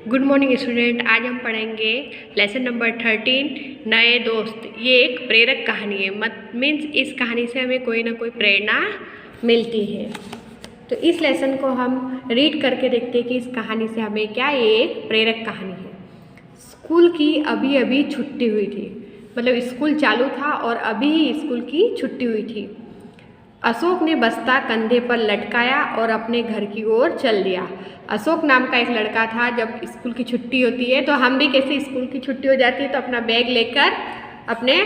Good morning student. आज हम पढ़ेंगे लेसन नंबर 13 नए दोस्त। ये एक प्रेरक कहानी है, मीन्स इस कहानी से हमें कोई ना कोई प्रेरणा मिलती है। तो इस लेसन को हम रीड करके देखते हैं कि इस कहानी से हमें क्या, ये एक प्रेरक कहानी है। स्कूल की अभी अभी छुट्टी हुई थी, मतलब स्कूल चालू था और अभी ही स्कूल की छुट्टी हुई थी। अशोक ने बस्ता कंधे पर लटकाया और अपने घर की ओर चल दिया। अशोक नाम का एक लड़का था। जब स्कूल की छुट्टी होती है तो हम भी कैसे, स्कूल की छुट्टी हो जाती है तो अपना बैग लेकर अपने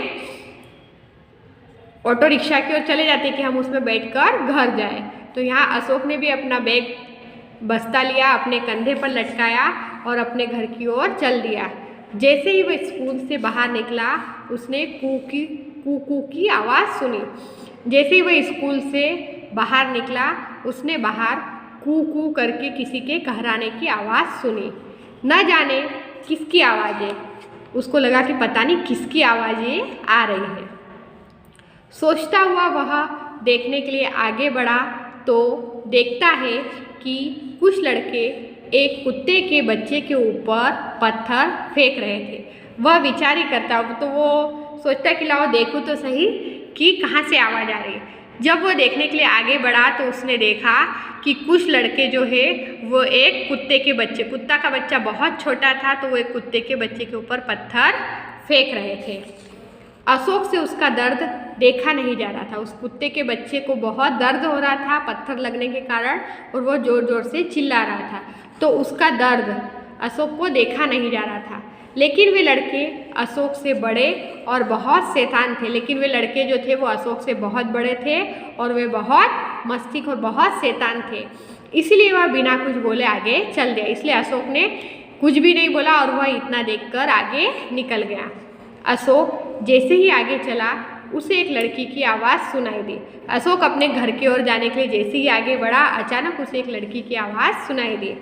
ऑटो रिक्शा की ओर चले जाते हैं कि हम उसमें बैठकर घर जाएं। तो यहाँ अशोक ने भी अपना बैग बस्ता लिया, अपने कंधे पर लटकाया और अपने घर की ओर चल दिया। जैसे ही वह स्कूल से बाहर निकला उसने कू की आवाज़ सुनी। जैसे ही वह स्कूल से बाहर निकला उसने बाहर कू करके किसी के कहराने की आवाज़ सुनी। न जाने किसकी आवाज़ है, उसको लगा कि पता नहीं किसकी आवाज़ें आ रही है। सोचता हुआ वह देखने के लिए आगे बढ़ा तो देखता है कि कुछ लड़के एक कुत्ते के बच्चे के ऊपर पत्थर फेंक रहे थे। वह विचार ही करता, तो वो सोचता कि लाओ देखूँ तो सही कि कहाँ से आवाज़ आ रही है। जब वो देखने के लिए आगे बढ़ा तो उसने देखा कि कुछ लड़के जो है वो एक कुत्ते के बच्चे, कुत्ता का बच्चा बहुत छोटा था तो वो एक कुत्ते के बच्चे के ऊपर पत्थर फेंक रहे थे। अशोक से उसका दर्द देखा नहीं जा रहा था। उस कुत्ते के बच्चे को बहुत दर्द हो रहा था पत्थर लगने के कारण और वो ज़ोर ज़ोर से चिल्ला रहा था, तो उसका दर्द अशोक को देखा नहीं जा रहा था। लेकिन वे लड़के अशोक से बड़े और बहुत शैतान थे। लेकिन वे लड़के जो थे वो अशोक से बहुत बड़े थे और वे बहुत मस्तिष्क और बहुत शैतान थे। इसलिए वह बिना कुछ बोले आगे चल दिया। इसलिए अशोक ने कुछ भी नहीं बोला और वह इतना देखकर आगे निकल गया। अशोक जैसे ही आगे चला उसे एक लड़की की आवाज़ सुनाई दी। अशोक अपने घर की ओर जाने के लिए जैसे ही आगे बढ़ा अचानक उसे एक लड़की की आवाज़ सुनाई दी।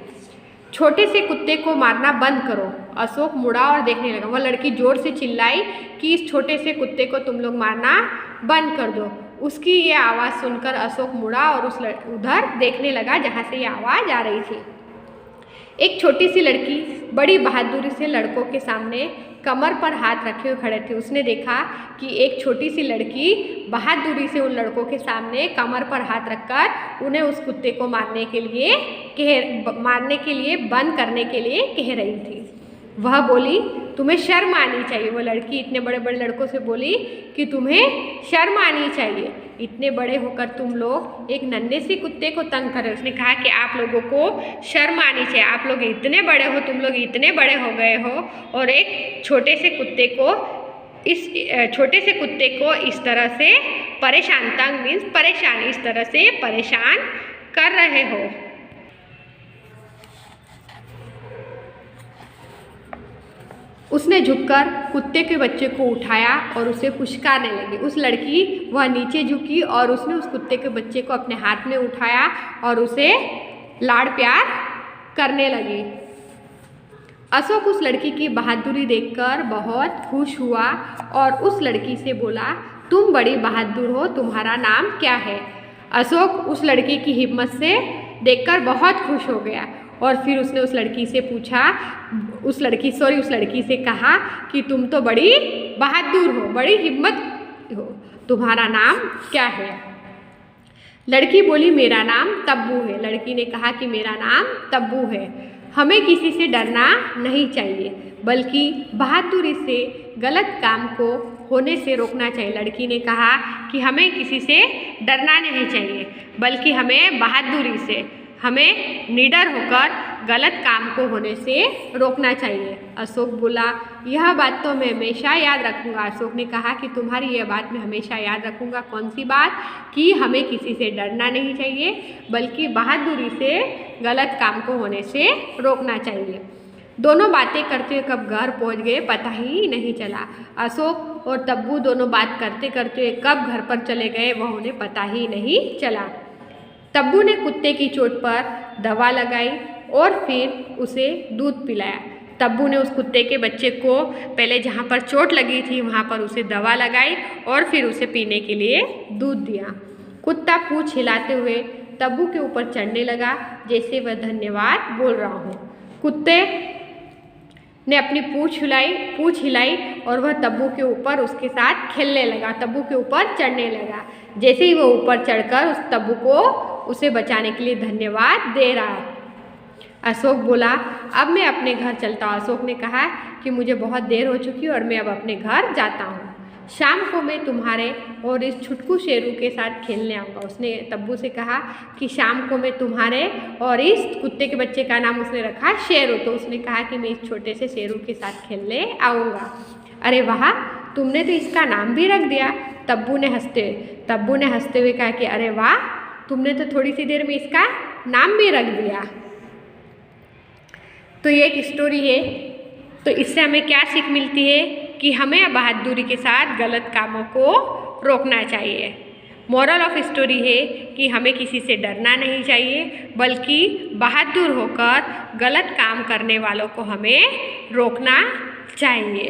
छोटे से कुत्ते को मारना बंद करो। अशोक मुड़ा और देखने लगा। वह लड़की जोर से चिल्लाई कि इस छोटे से कुत्ते को तुम लोग मारना बंद कर दो। उसकी ये आवाज़ सुनकर अशोक मुड़ा और उधर देखने लगा जहाँ से ये आवाज़ आ रही थी। एक छोटी सी लड़की बड़ी बहादुरी से लड़कों के सामने कमर पर हाथ रखे हुए खड़े थे। उसने देखा कि एक छोटी सी लड़की बहादुरी से उन लड़कों के सामने कमर पर हाथ रखकर उन्हें उस कुत्ते को मारने के लिए बंद करने के लिए कह रही थी। वह बोली, तुम्हें शर्म आनी चाहिए। वो लड़की इतने बड़े बड़े लड़कों से बोली कि तुम्हें शर्म आनी चाहिए, इतने बड़े होकर तुम लोग एक नन्हे से कुत्ते को तंग कर रहे हो। उसने कहा कि आप लोगों को शर्म आनी चाहिए, आप लोग इतने बड़े हो, तुम लोग इतने बड़े हो गए हो और एक छोटे से कुत्ते को इस तरह से परेशान, तंग मीन्स परेशान, इस तरह से परेशान कर रहे हो। उसने झुककर कुत्ते के बच्चे को उठाया और उसे पुचकारने लगी। उस लड़की वह नीचे झुकी और उसने उस कुत्ते के बच्चे को अपने हाथ में उठाया और उसे लाड़ प्यार करने लगी। अशोक उस लड़की की बहादुरी देखकर बहुत खुश हुआ और उस लड़की से बोला, तुम बड़ी बहादुर हो, तुम्हारा नाम क्या है? अशोक उस लड़की की हिम्मत से देखकर बहुत खुश हो गया और फिर उसने उस लड़की से कहा कि तुम तो बड़ी बहादुर हो, बड़ी हिम्मत हो, तुम्हारा नाम क्या है? लड़की बोली, मेरा नाम तब्बू है। लड़की ने कहा कि मेरा नाम तब्बू है। हमें किसी से डरना नहीं चाहिए बल्कि बहादुरी से गलत काम को होने से रोकना चाहिए। लड़की ने कहा कि हमें किसी से डरना नहीं चाहिए बल्कि हमें बहादुरी से, हमें निडर होकर गलत काम को होने से रोकना चाहिए। अशोक बोला, यह बात तो मैं हमेशा याद रखूँगा। अशोक ने कहा कि तुम्हारी यह बात मैं हमेशा याद रखूँगा। कौन सी बात? कि हमें किसी से डरना नहीं चाहिए बल्कि बहादुरी से गलत काम को होने से रोकना चाहिए। दोनों बातें करते हुए कब घर पहुँच गए पता ही नहीं चला। अशोक और तब्बू दोनों बात करते करते कब घर पर चले गए वह उन्हें पता ही नहीं चला। तब्बू ने कुत्ते की चोट पर दवा लगाई और फिर उसे दूध पिलाया। तब्बू ने उस कुत्ते के बच्चे को पहले जहाँ पर चोट लगी थी वहाँ पर उसे दवा लगाई और फिर उसे पीने के लिए दूध दिया। कुत्ता पूँछ हिलाते हुए तब्बू के ऊपर चढ़ने लगा जैसे वह धन्यवाद बोल रहा हो। कुत्ते ने अपनी पूँछ हिलाई और वह तब्बू के ऊपर उसके साथ खेलने लगा, तब्बू के ऊपर चढ़ने लगा। जैसे ही वो ऊपर चढ़कर उस तब्बू को उसे बचाने के लिए धन्यवाद दे रहा। अशोक बोला, अब मैं अपने घर चलता हूँ। अशोक ने कहा कि मुझे बहुत देर हो चुकी है और मैं अब अपने घर जाता हूँ। शाम को मैं तुम्हारे और इस छुटकू शेरू के साथ खेलने आऊँगा। उसने तब्बू से कहा कि शाम को मैं तुम्हारे और इस कुत्ते के बच्चे का नाम उसने रखा शेरू, तो उसने कहा कि मैं इस छोटे से शेरू के साथ खेलने आऊँगा। अरे वाह, तुमने तो इसका नाम भी रख दिया, तब्बू ने हंसते हुए कहा कि अरे वाह, तुमने तो थोड़ी सी देर में इसका नाम भी रख दिया। तो ये एक स्टोरी है। तो इससे हमें क्या सीख मिलती है कि हमें बहादुरी के साथ गलत कामों को रोकना चाहिए। मोरल ऑफ स्टोरी है कि हमें किसी से डरना नहीं चाहिए, बल्कि बहादुर होकर गलत काम करने वालों को हमें रोकना चाहिए।